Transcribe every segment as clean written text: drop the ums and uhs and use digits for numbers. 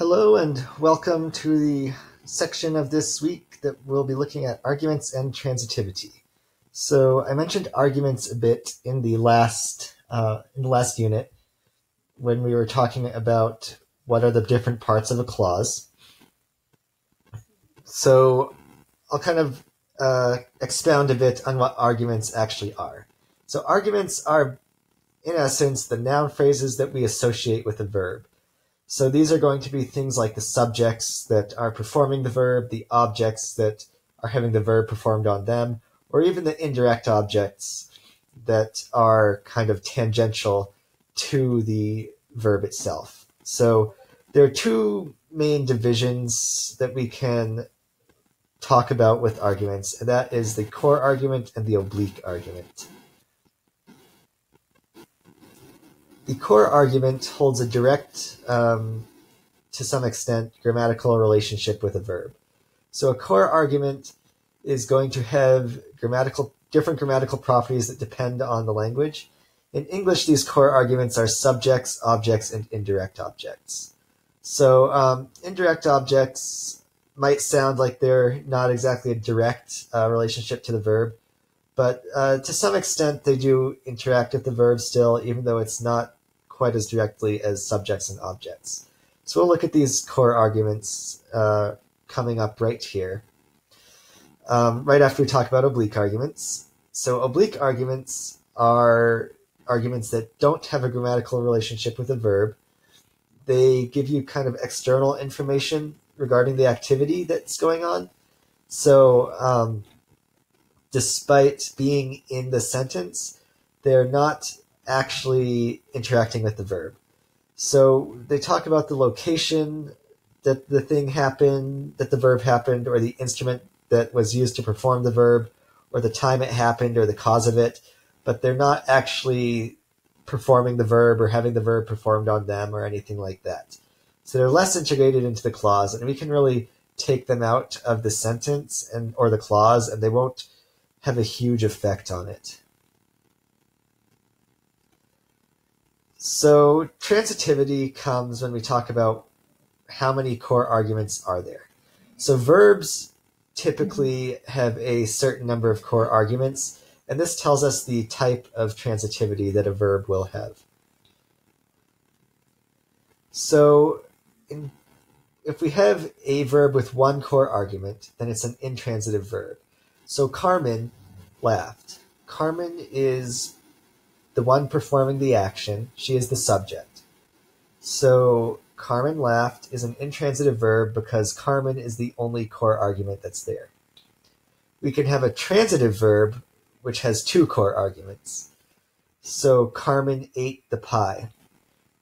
Hello and welcome to the section of this week that we'll be looking at arguments and transitivity. So I mentioned arguments a bit in the last unit when we were talking about what are the different parts of a clause. So I'll kind of expound a bit on what arguments actually are. So arguments are, in essence, the noun phrases that we associate with a verb. So these are going to be things like the subjects that are performing the verb, the objects that are having the verb performed on them, or even the indirect objects that are kind of tangential to the verb itself. So there are two main divisions that we can talk about with arguments, and that is the core argument and the oblique argument. The core argument holds a direct, to some extent, grammatical relationship with a verb. So a core argument is going to have different grammatical properties that depend on the language. In English, these core arguments are subjects, objects, and indirect objects. So indirect objects might sound like they're not exactly a direct relationship to the verb, but to some extent they do interact with the verb still, even though it's not quite as directly as subjects and objects. So we'll look at these core arguments coming up right here, right after we talk about oblique arguments. So oblique arguments are arguments that don't have a grammatical relationship with a verb. They give you kind of external information regarding the activity that's going on. So despite being in the sentence, they're not actually interacting with the verb. So they talk about the location that the thing happened, that the verb happened, or the instrument that was used to perform the verb, or the time it happened, or the cause of it, but they're not actually performing the verb or having the verb performed on them or anything like that. So they're less integrated into the clause, and we can really take them out of the sentence or the clause, and they won't have a huge effect on it. So transitivity comes when we talk about how many core arguments are there. So verbs typically have a certain number of core arguments, and this tells us the type of transitivity that a verb will have. So if we have a verb with one core argument, then it's an intransitive verb. So Carmen laughed. Carmen is the one performing the action. She is the subject. So Carmen laughed is an intransitive verb because Carmen is the only core argument that's there. We can have a transitive verb which has two core arguments. So Carmen ate the pie.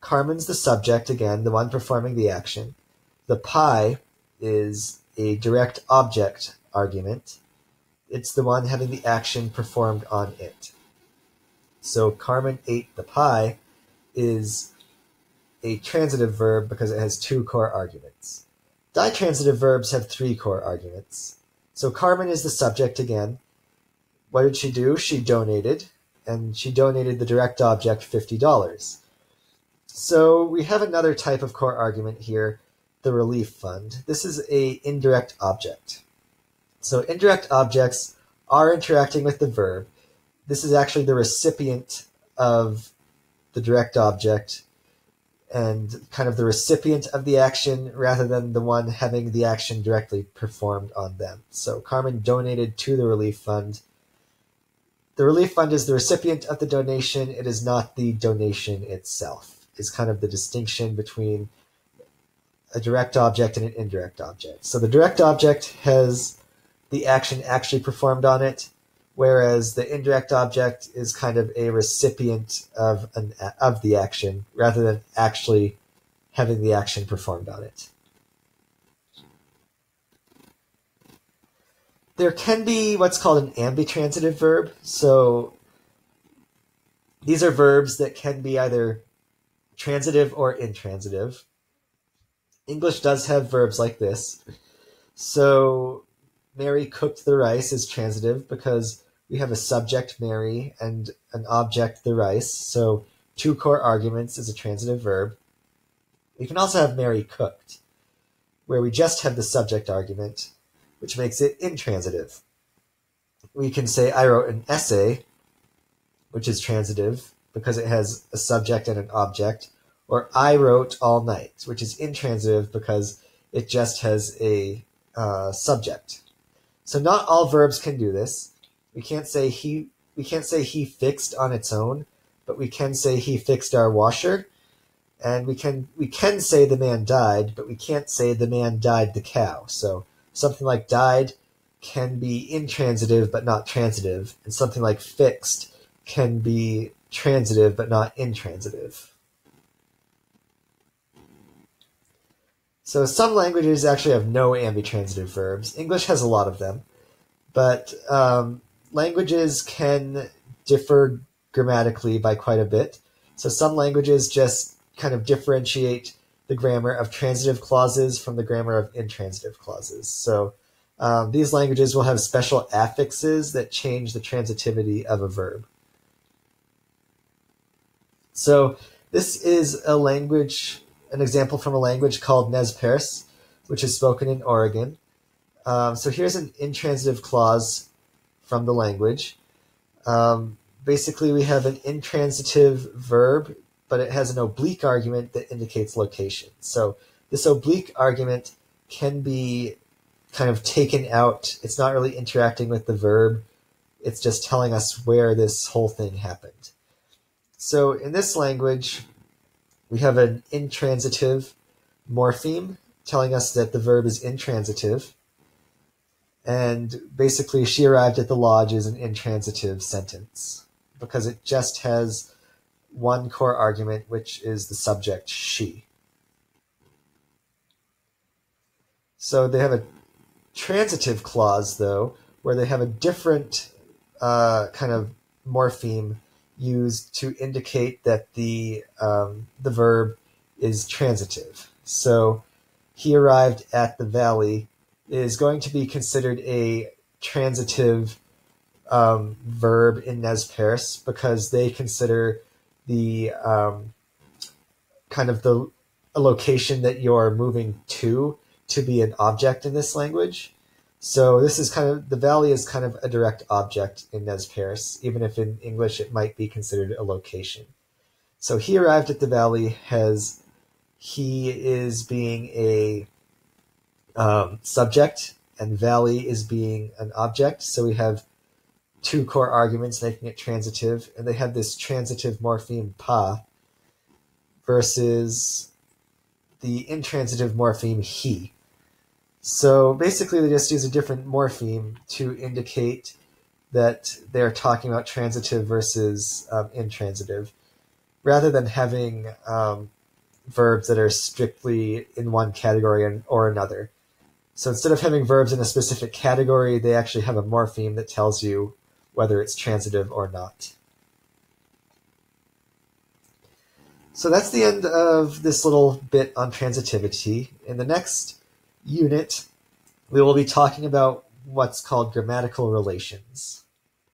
Carmen's the subject, again, the one performing the action. The pie is a direct object argument. It's the one having the action performed on it. So Carmen ate the pie is a transitive verb because it has two core arguments. Ditransitive verbs have three core arguments. So Carmen is the subject again. What did she do? She donated, and she donated the direct object $50. So we have another type of core argument here, the relief fund. This is an indirect object. So indirect objects are interacting with the verb. This is actually the recipient of the direct object and kind of the recipient of the action rather than the one having the action directly performed on them. So Carmen donated to the relief fund. The relief fund is the recipient of the donation. It is not the donation itself. It's kind of the distinction between a direct object and an indirect object. So the direct object has the action actually performed on it, whereas the indirect object is kind of a recipient of the action rather than actually having the action performed on it. There can be what's called an ambitransitive verb. So these are verbs that can be either transitive or intransitive. English does have verbs like this. So Mary cooked the rice is transitive because we have a subject, Mary, and an object, the rice. So two core arguments is a transitive verb. We can also have Mary cooked. where we just have the subject argument, which makes it intransitive. We can say, I wrote an essay, which is transitive because it has a subject and an object, or I wrote all night, which is intransitive because it just has a subject. So not all verbs can do this. We can't say he fixed on its own, but we can say he fixed our washer. And we can say the man died, but we can't say the man died the cow. So something like died can be intransitive but not transitive, and something like fixed can be transitive but not intransitive. So some languages actually have no ambitransitive verbs. English has a lot of them, but languages can differ grammatically by quite a bit. So some languages just kind of differentiate the grammar of transitive clauses from the grammar of intransitive clauses. So these languages will have special affixes that change the transitivity of a verb. So this is an example from a language called Perce, which is spoken in Oregon. So here's an intransitive clause from the language. Basically, we have an intransitive verb, but it has an oblique argument that indicates location. So this oblique argument can be kind of taken out. It's not really interacting with the verb. It's just telling us where this whole thing happened. So in this language, we have an intransitive morpheme telling us that the verb is intransitive. And basically, she arrived at the lodge is an intransitive sentence because it just has one core argument, which is the subject, she. So they have a transitive clause, though, where they have a different kind of morpheme used to indicate that the verb is transitive. So he arrived at the valley is going to be considered a transitive verb in Perce because they consider the kind of the location that you're moving to be an object in this language. So this is kind of, the valley is kind of a direct object in Perce, even if in English it might be considered a location. So he arrived at the valley has, he is being a subject and valley is being an object. So we have two core arguments making it transitive, and they have this transitive morpheme pa versus the intransitive morpheme he. So basically they just use a different morpheme to indicate that they're talking about transitive versus intransitive, rather than having verbs that are strictly in one category or another. So instead of having verbs in a specific category, they actually have a morpheme that tells you whether it's transitive or not. So that's the end of this little bit on transitivity. In the next unit, we will be talking about what's called grammatical relations.